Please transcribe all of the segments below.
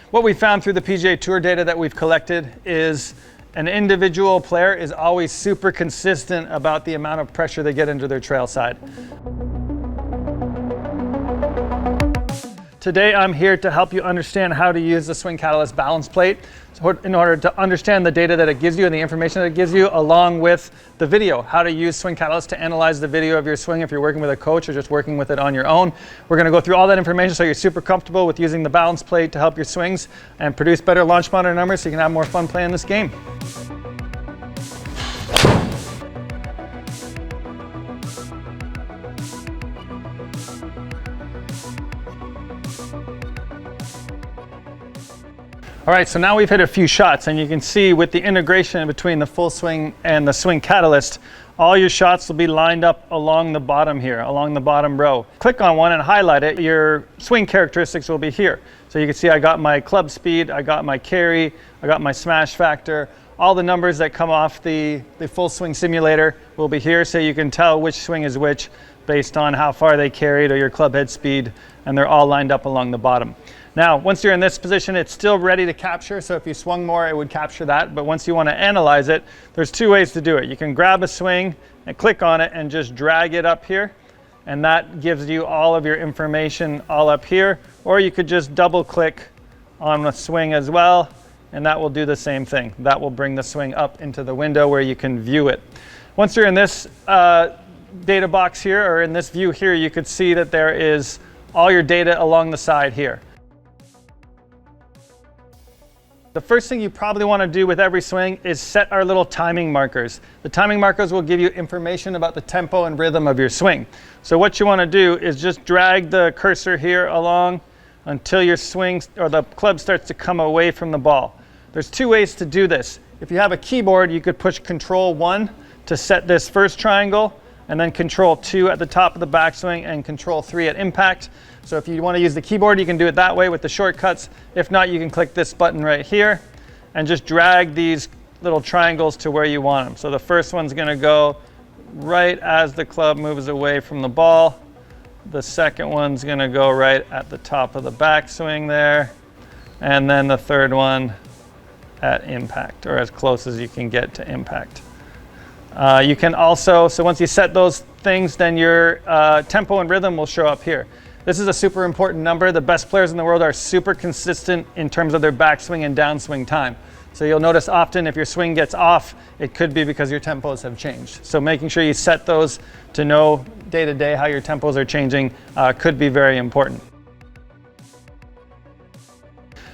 What we found through the PGA Tour data that we've collected is an individual player is always super consistent about the amount of pressure they get into their trail side. Today I'm here to help you understand how to use the Swing Catalyst balance plate in order to understand the data that it gives you and the information that it gives you, along with the video, how to use Swing Catalyst to analyze the video of your swing if you're working with a coach or just working with it on your own. We're going to go through all that information so you're super comfortable with using the balance plate to help your swings and produce better launch monitor numbers so you can have more fun playing this game. All right, so now we've hit a few shots, and you can see with the integration between the full swing and the Swing Catalyst, all your shots will be lined up along the bottom here, along the bottom row. Click on one and highlight it. Your swing characteristics will be here. So you can see I got my club speed, I got my carry, I got my smash factor. All the numbers that come off the full swing simulator will be here, so you can tell which swing is which based on how far they carried or your club head speed, and they're all lined up along the bottom. Now, once you're in this position, it's still ready to capture. So if you swung more, it would capture that. But once you want to analyze it, there's two ways to do it. You can grab a swing and click on it and just drag it up here. And that gives you all of your information all up here. Or you could just double click on the swing as well, and that will do the same thing. That will bring the swing up into the window where you can view it. Once you're in this data box here, or in this view here, you could see that there is all your data along the side here. The first thing you probably want to do with every swing is set our little timing markers. The timing markers will give you information about the tempo and rhythm of your swing. So what you want to do is just drag the cursor here along until your swing or the club starts to come away from the ball. There's two ways to do this. If you have a keyboard, you could push Control-1 to set this first triangle, and then Control-2 at the top of the backswing and Control-3 at impact. So if you want to use the keyboard, you can do it that way with the shortcuts. If not, you can click this button right here and just drag these little triangles to where you want them. So the first one's going to go right as the club moves away from the ball. The second one's going to go right at the top of the backswing there. And then the third one at impact, or as close as you can get to impact. You can also, so once you set those things, then your tempo and rhythm will show up here. This is a super important number. The best players in the world are super consistent in terms of their backswing and downswing time. So you'll notice often if your swing gets off, it could be because your tempos have changed. So making sure you set those to know day to day how your tempos are changing could be very important.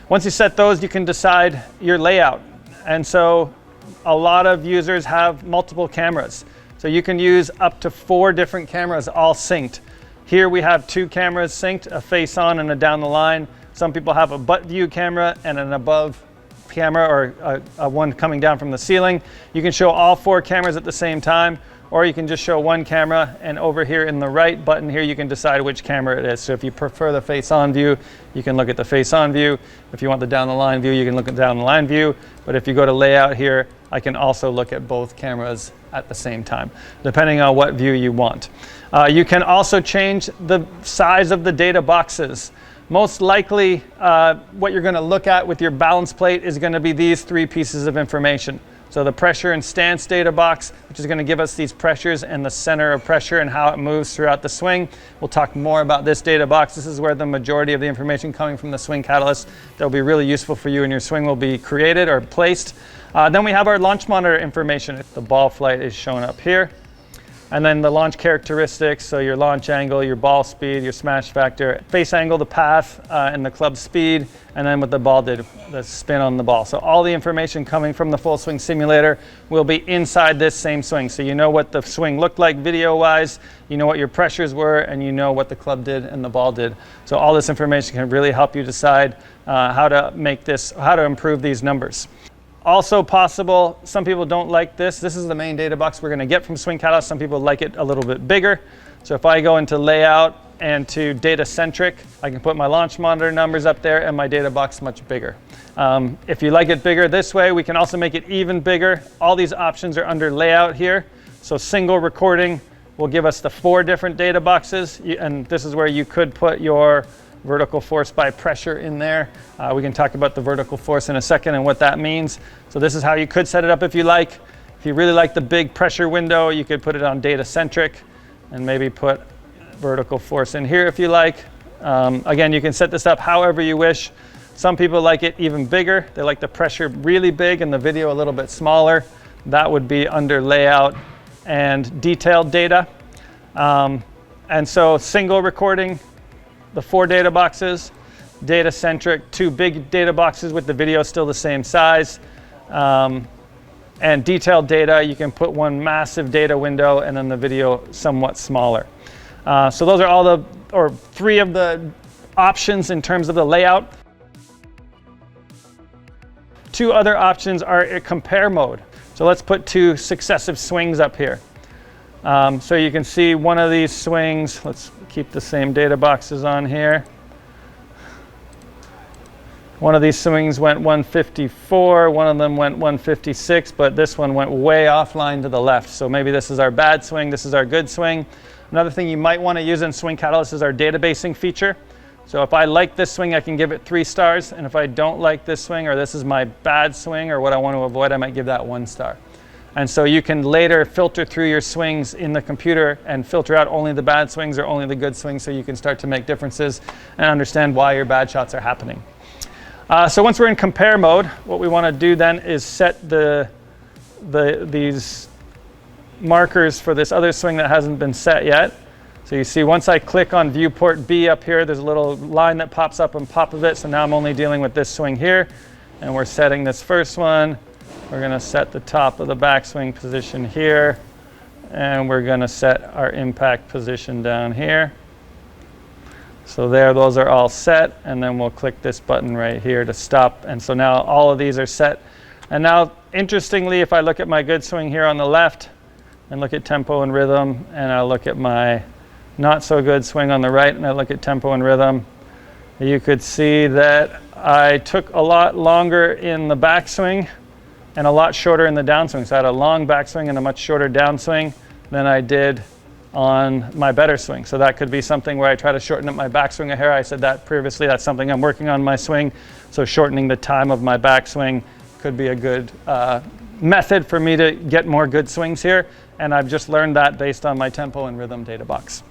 Once you set those, you can decide your layout. And so a lot of users have multiple cameras. So you can use up to 4 different cameras all synced. Here we have 2 cameras synced, a face on and a down the line. Some people have a butt view camera and an above camera, or a one coming down from the ceiling. You can show all 4 cameras at the same time, or you can just show one camera, and over here in the right button here you can decide which camera it is. So if you prefer the face on view, you can look at the face on view. If you want the down the line view, you can look at down the line view. But if you go to layout here, I can also look at both cameras at the same time, depending on what view you want. You can also change the size of the data boxes. Most likely, what you're going to look at with your balance plate is going to be these 3 pieces of information. So the pressure and stance data box, which is going to give us these pressures and the center of pressure and how it moves throughout the swing. We'll talk more about this data box. This is where the majority of the information coming from the Swing Catalyst that will be really useful for you in your swing will be created or placed. Then we have our launch monitor information. The ball flight is shown up here. And then the launch characteristics, so your launch angle, your ball speed, your smash factor, face angle, the path, and the club speed, and then what the ball did, the spin on the ball. So all the information coming from the full swing simulator will be inside this same swing. So you know what the swing looked like video-wise, you know what your pressures were, and you know what the club did and the ball did. So all this information can really help you decide how to improve these numbers. Also possible, some people don't like this. This is the main data box we're going to get from Swing Catalyst. Some people like it a little bit bigger. So if I go into layout and to data centric, I can put my launch monitor numbers up there and my data box much bigger. If you like it bigger this way, we can also make it even bigger. All these options are under layout here. So single recording will give us the 4 different data boxes. And this is where you could put your vertical force by pressure in there. We can talk about the vertical force in a second and what that means. So this is how you could set it up if you like. If you really like the big pressure window, you could put it on data centric and maybe put vertical force in here if you like. Again, you can set this up however you wish. Some people like it even bigger. They like the pressure really big and the video a little bit smaller. That would be under layout and detailed data. And so single recording, the 4 data boxes, data centric, 2 big data boxes with the video still the same size. And detailed data, you can put 1 massive data window and then the video somewhat smaller. So those are all or 3 of the options in terms of the layout. 2 other options are a compare mode. So let's put 2 successive swings up here. So you can see one of these swings, let's keep the same data boxes on here. One of these swings went 154, one of them went 156, but this one went way offline to the left. So maybe this is our bad swing, this is our good swing. Another thing you might want to use in Swing Catalyst is our databasing feature. So if I like this swing, I can give it 3 stars. And if I don't like this swing, or this is my bad swing, or what I want to avoid, I might give that 1 star. And so you can later filter through your swings in the computer and filter out only the bad swings or only the good swings, so you can start to make differences and understand why your bad shots are happening. So once we're in compare mode, what we want to do then is set these markers for this other swing that hasn't been set yet. So you see once I click on viewport B up here, there's a little line that pops up on top of it. So now I'm only dealing with this swing here, and we're setting this first one. We're going to set the top of the backswing position here, and we're going to set our impact position down here. So there, those are all set, and then we'll click this button right here to stop. And so now all of these are set. And now, interestingly, if I look at my good swing here on the left, and look at tempo and rhythm, and I look at my not so good swing on the right, and I look at tempo and rhythm, you could see that I took a lot longer in the backswing and a lot shorter in the downswing. So I had a long backswing and a much shorter downswing than I did on my better swing. So that could be something where I try to shorten up my backswing a hair. I said that previously, that's something I'm working on my swing. So shortening the time of my backswing could be a good method for me to get more good swings here. And I've just learned that based on my tempo and rhythm data box.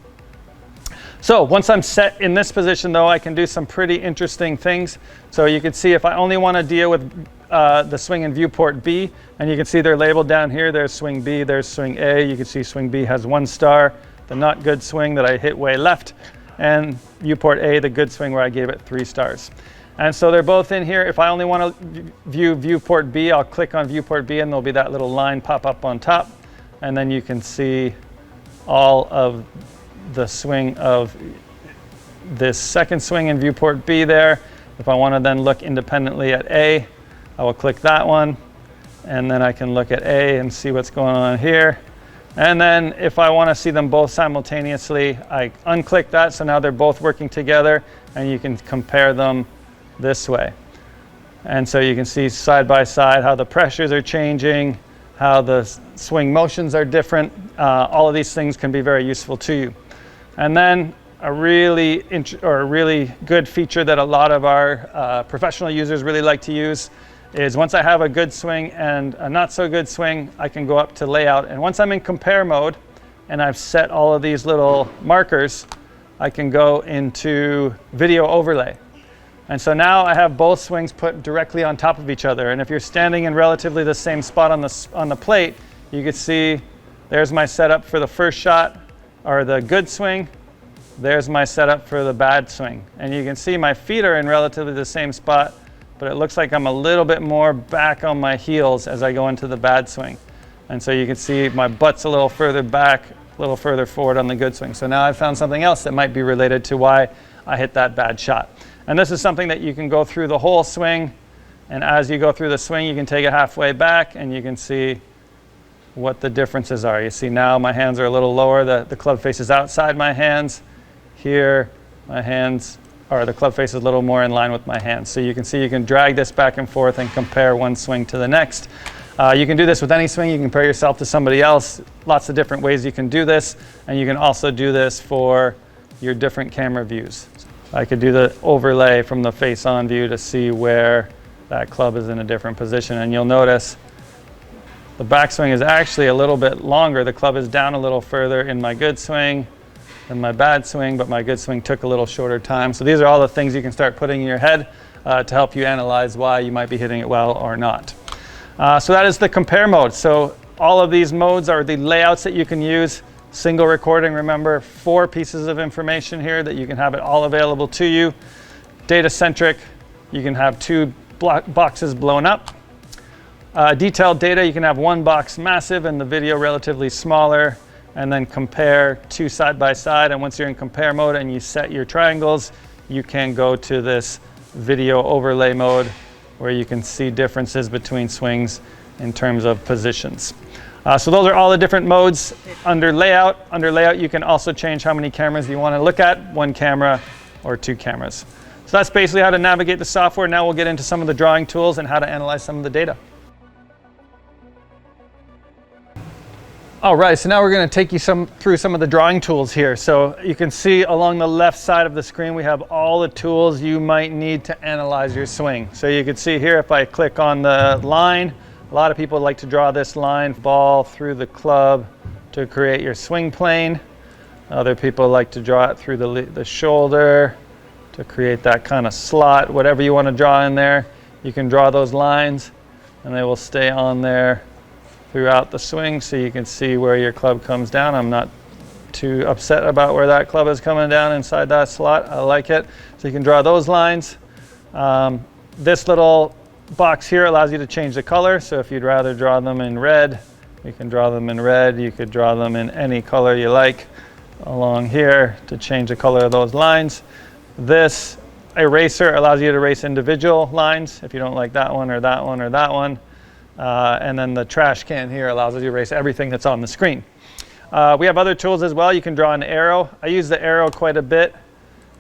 So once I'm set in this position though, I can do some pretty interesting things. So you can see if I only want to deal with the swing in viewport B, and you can see they're labeled down here. There's swing B, there's swing A. You can see swing B has 1 star, the not good swing that I hit way left, and viewport A, the good swing where I gave it 3 stars. And so they're both in here. If I only want to view viewport B, I'll click on viewport B and there'll be that little line pop up on top. And then you can see all of the swing of this second swing in viewport B there. If I want to then look independently at A, I will click that one. And then I can look at A and see what's going on here. And then if I want to see them both simultaneously, I unclick that. So now they're both working together and you can compare them this way. And so you can see side by side how the pressures are changing, how the swing motions are different. All of these things can be very useful to you. And then a really good feature that a lot of our professional users really like to use is once I have a good swing and a not so good swing, I can go up to layout. And once I'm in compare mode and I've set all of these little markers, I can go into video overlay. And so now I have both swings put directly on top of each other. And if you're standing in relatively the same spot on the plate, you can see there's my setup for the first shot, or the good swing. There's my setup for the bad swing. And you can see my feet are in relatively the same spot, but it looks like I'm a little bit more back on my heels as I go into the bad swing. And so you can see my butt's a little further back, a little further forward on the good swing. So now I've found something else that might be related to why I hit that bad shot. And this is something that you can go through the whole swing. And as you go through the swing, you can take it halfway back and you can see what the differences are. You see now my hands are a little lower. The club face is outside my hands. Here, my hands, or the club face is a little more in line with my hands. So you can see you can drag this back and forth and compare one swing to the next. You can do this with any swing. You can compare yourself to somebody else. Lots of different ways you can do this. And you can also do this for your different camera views. I could do the overlay from the face-on view to see where that club is in a different position. And you'll notice the backswing is actually a little bit longer. The club is down a little further in my good swing than my bad swing, but my good swing took a little shorter time. So these are all the things you can start putting in your head to help you analyze why you might be hitting it well or not. So that is the compare mode. So all of these modes are the layouts that you can use. Single recording, remember, 4 pieces of information here that you can have it all available to you. Data centric, you can have 2 boxes blown up. Detailed data, you can have 1 box massive and the video relatively smaller, and then compare 2 side by side. And once you're in compare mode and you set your triangles, you can go to this video overlay mode where you can see differences between swings in terms of positions. So those are all the different modes under layout. Under layout, you can also change how many cameras you want to look at, 1 camera or 2 cameras. So that's basically how to navigate the software. Now we'll get into some of the drawing tools and how to analyze some of the data. All right, so now we're going to take you through some of the drawing tools here. So you can see along the left side of the screen, we have all the tools you might need to analyze your swing. So you can see here, if I click on the line, a lot of people like to draw this line ball through the club to create your swing plane. Other people like to draw it through the shoulder to create that kind of slot. Whatever you want to draw in there, you can draw those lines and they will stay on there throughout the swing so you can see where your club comes down. I'm not too upset about where that club is coming down inside that slot. I like it. So you can draw those lines. This little box here allows you to change the color. So if you'd rather draw them in red, you can draw them in red. You could draw them in any color you like along here to change the color of those lines. This eraser allows you to erase individual lines if you don't like that one or that one or that one. And then the trash can here allows you to erase everything that's on the screen. We have other tools as well. You can draw an arrow. I use the arrow quite a bit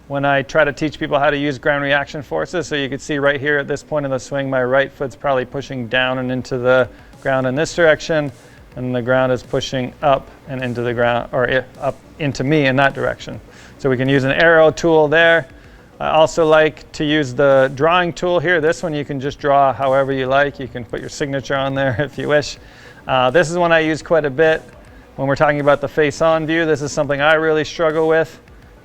when I try to teach people how to use ground reaction forces. So you can see right here at this point in the swing, my right foot's probably pushing down and into the ground in this direction, and the ground is pushing up and into the ground, or up into me in that direction. So we can use an arrow tool there. I also like to use the drawing tool here. This one you can just draw however you like. You can put your signature on there if you wish. This is one I use quite a bit when we're talking about the face-on view. This is something I really struggle with,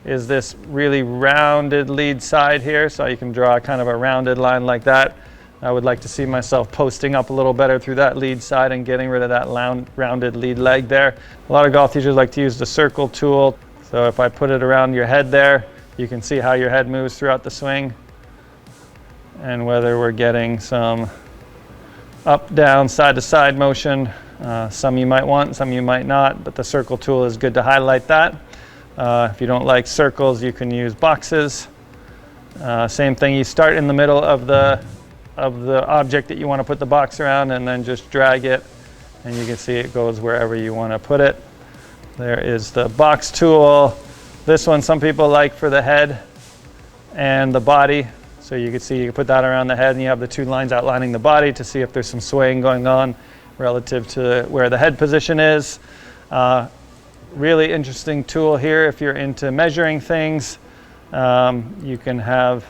is this really rounded lead side here. So you can draw kind of a rounded line like that. I would like to see myself posting up a little better through that lead side and getting rid of that rounded lead leg there. A lot of golf teachers like to use the circle tool. So if I put it around your head there, you can see how your head moves throughout the swing and whether we're getting some up, down, side to side motion. Some you might want, some you might not, but the circle tool is good to highlight that. If you don't like circles, you can use boxes. Same thing, you start in the middle of the object that you want to put the box around and then just drag it, and you can see it goes wherever you want to put it. There is the box tool. This one some people like for the head and the body. So you can see you can put that around the head and you have the 2 lines outlining the body to see if there's some swaying going on relative to where the head position is. Really interesting tool here if you're into measuring things. You can have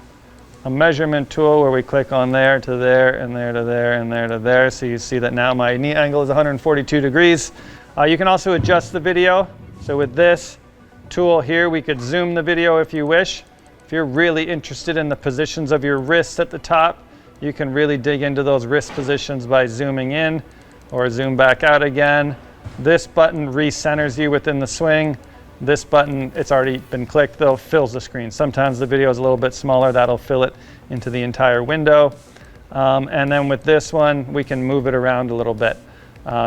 a measurement tool where we click on there to there and there to there and there to there. So you see that now my knee angle is 142 degrees. You can also adjust the video. So with this tool here, we could zoom the video if you wish. If you're really interested in the positions of your wrists at the top, you can really dig into those wrist positions by zooming in or zoom back out again. This button recenters you within the swing. This button, it's already been clicked, though, fills the screen. Sometimes the video is a little bit smaller, that'll fill it into the entire window. And then with this one, we can move it around a little bit.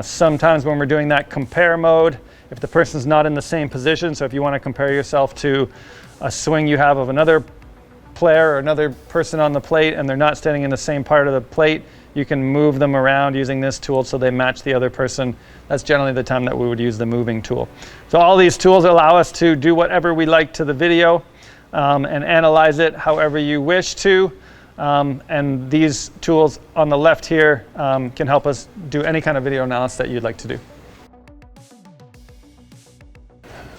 Sometimes when we're doing that compare mode, if the person's not in the same position, so if you want to compare yourself to a swing you have of another player or another person on the plate and they're not standing in the same part of the plate, you can move them around using this tool so they match the other person. That's generally the time that we would use the moving tool. So all these tools allow us to do whatever we like to the video and analyze it however you wish to. And these tools on the left here can help us do any kind of video analysis that you'd like to do.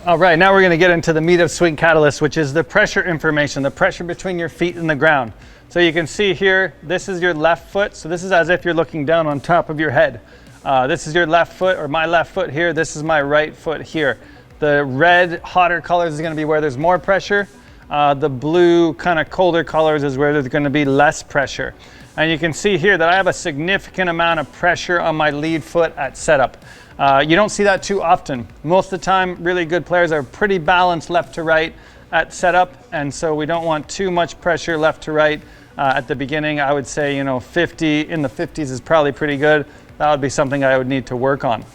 All right, now we're going to get into the meat of swing catalyst, which is the pressure information, the pressure between your feet and the ground. So you can see here, this is your left foot. So this is as if you're looking down on top of your head. This is your left foot, or my left foot here. This is my right foot here. The red, hotter colors is going to be where there's more pressure. The blue, kind of colder colors is where there's going to be less pressure. And you can see here that I have a significant amount of pressure on my lead foot at setup. You don't see that too often. Most of the time, really good players are pretty balanced left to right at setup, and so we don't want too much pressure left to right at the beginning. I would say, 50 in the 50s is probably pretty good. That would be something I would need to work on.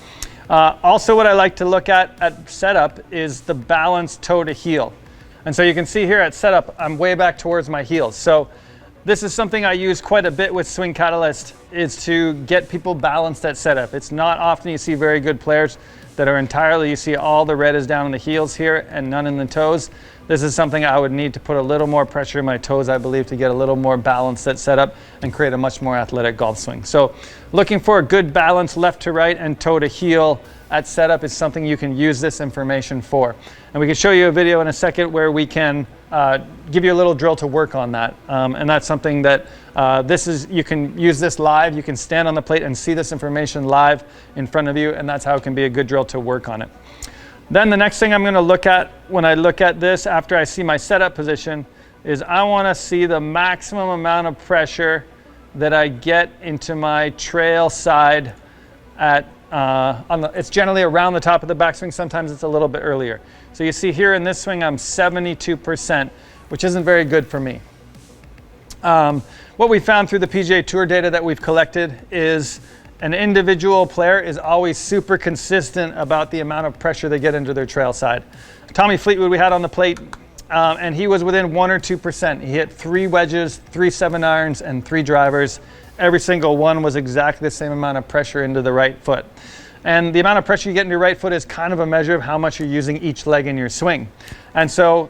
Also, what I like to look at setup is the balance toe to heel. And so you can see here at setup, I'm way back towards my heels. So this is something I use quite a bit with Swing Catalyst, is to get people balanced at setup. It's not often you see very good players that are entirely, you see all the red is down in the heels here and none in the toes. This is something I would need to put a little more pressure in my toes, I believe, to get a little more balance at setup and create a much more athletic golf swing. So looking for a good balance left to right and toe to heel at setup is something you can use this information for. And we can show you a video in a second where we can give you a little drill to work on that. And that's something that you can use this live. You can stand on the plate and see this information live in front of you, and that's how it can be a good drill to work on it. Then the next thing I'm going to look at when I look at this after I see my setup position is I want to see the maximum amount of pressure that I get into my trail side at it's generally around the top of the backswing. Sometimes it's a little bit earlier. So you see here in this swing, I'm 72%, which isn't very good for me. What we found through the PGA Tour data that we've collected is an individual player is always super consistent about the amount of pressure they get into their trail side. Tommy Fleetwood we had on the plate, and he was within 1 or 2%. He hit 3 wedges, 3 7-irons, and 3 drivers. Every single one was exactly the same amount of pressure into the right foot. And the amount of pressure you get into your right foot is kind of a measure of how much you're using each leg in your swing. And so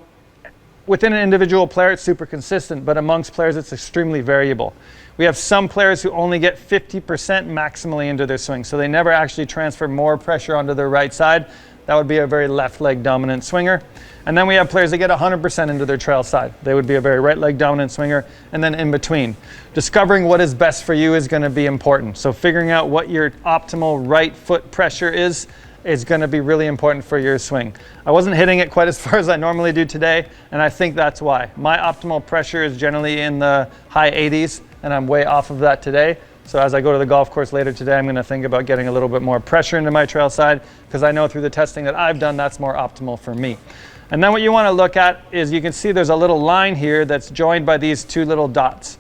within an individual player, it's super consistent, but amongst players, it's extremely variable. We have some players who only get 50% maximally into their swing, so they never actually transfer more pressure onto their right side. That would be a very left leg dominant swinger. And then we have players that get 100% into their trail side. They would be a very right leg dominant swinger, and then in between. Discovering what is best for you is going to be important. So figuring out what your optimal right foot pressure is going to be really important for your swing. I wasn't hitting it quite as far as I normally do today, and I think that's why. My optimal pressure is generally in the high 80s, and I'm way off of that today. So as I go to the golf course later today, I'm going to think about getting a little bit more pressure into my trail side, because I know through the testing that I've done that's more optimal for me. And then what you want to look at is you can see there's a little line here that's joined by these 2 little dots.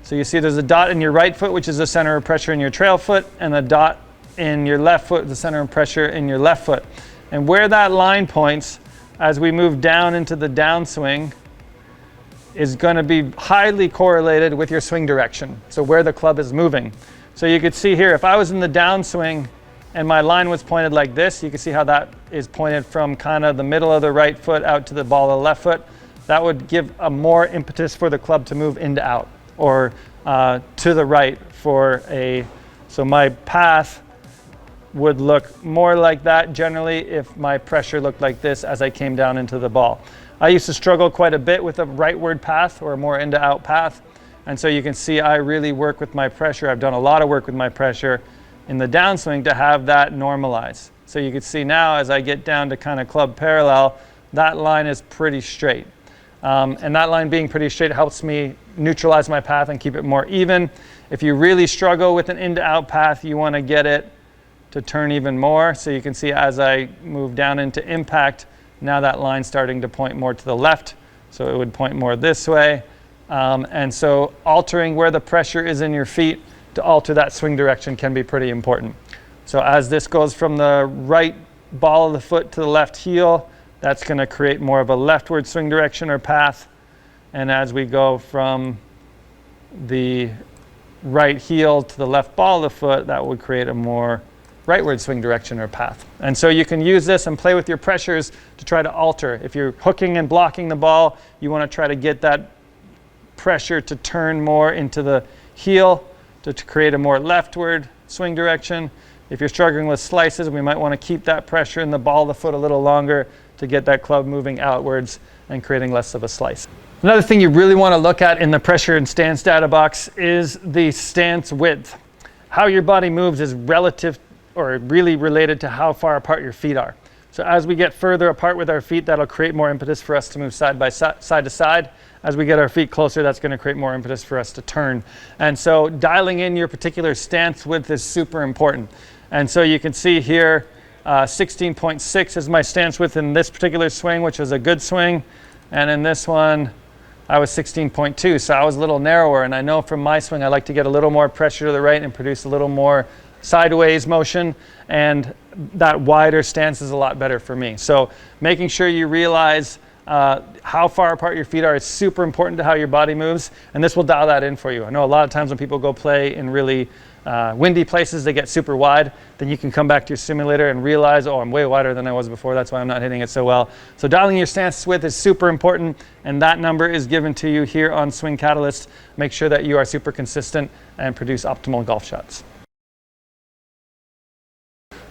So you see there's a dot in your right foot, which is the center of pressure in your trail foot, and a dot in your left foot, the center of pressure in your left foot. And where that line points as we move down into the downswing is going to be highly correlated with your swing direction, so where the club is moving. So you could see here, if I was in the downswing and my line was pointed like this, you can see how that is pointed from kind of the middle of the right foot out to the ball of the left foot. That would give a more impetus for the club to move into out, or to the right for so my path would look more like that generally if my pressure looked like this as I came down into the ball. I used to struggle quite a bit with a rightward path or a more into out path. And so you can see I really work with my pressure. I've done a lot of work with my pressure in the downswing to have that normalize. So you can see now as I get down to kind of club parallel, that line is pretty straight. And that line being pretty straight helps me neutralize my path and keep it more even. If you really struggle with an into out path, you want to get it to turn even more. So you can see as I move down into impact, now that line's starting to point more to the left. So it would point more this way. And so altering where the pressure is in your feet to alter that swing direction can be pretty important. So as this goes from the right ball of the foot to the left heel, that's going to create more of a leftward swing direction or path. And as we go from the right heel to the left ball of the foot, that would create a more rightward swing direction or path. And so you can use this and play with your pressures to try to alter. If you're hooking and blocking the ball, you want to try to get that pressure to turn more into the heel to create a more leftward swing direction. If you're struggling with slices, we might want to keep that pressure in the ball of the foot a little longer to get that club moving outwards and creating less of a slice. Another thing you really want to look at in the pressure and stance data box is the stance width. How your body moves is relative or really related to how far apart your feet are. So as we get further apart with our feet, that'll create more impetus for us to move side to side. As we get our feet closer, that's going to create more impetus for us to turn. And so dialing in your particular stance width is super important. And so you can see here, 16.6 is my stance width in this particular swing, which was a good swing. And in this one, I was 16.2, so I was a little narrower. And I know from my swing, I like to get a little more pressure to the right and produce a little more sideways motion, and that wider stance is a lot better for me. So making sure you realize how far apart your feet are is super important to how your body moves, and this will dial that in for you. I know a lot of times when people go play in really windy places, they get super wide. Then you can come back to your simulator and realize, oh, I'm way wider than I was before. That's why I'm not hitting it so well. So dialing your stance width is super important, and that number is given to you here on Swing Catalyst. Make sure that you are super consistent and produce optimal golf shots.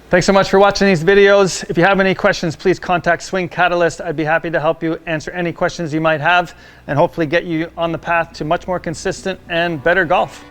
Thanks so much for watching these videos. If you have any questions, please contact Swing Catalyst. I'd be happy to help you answer any questions you might have and hopefully get you on the path to much more consistent and better golf.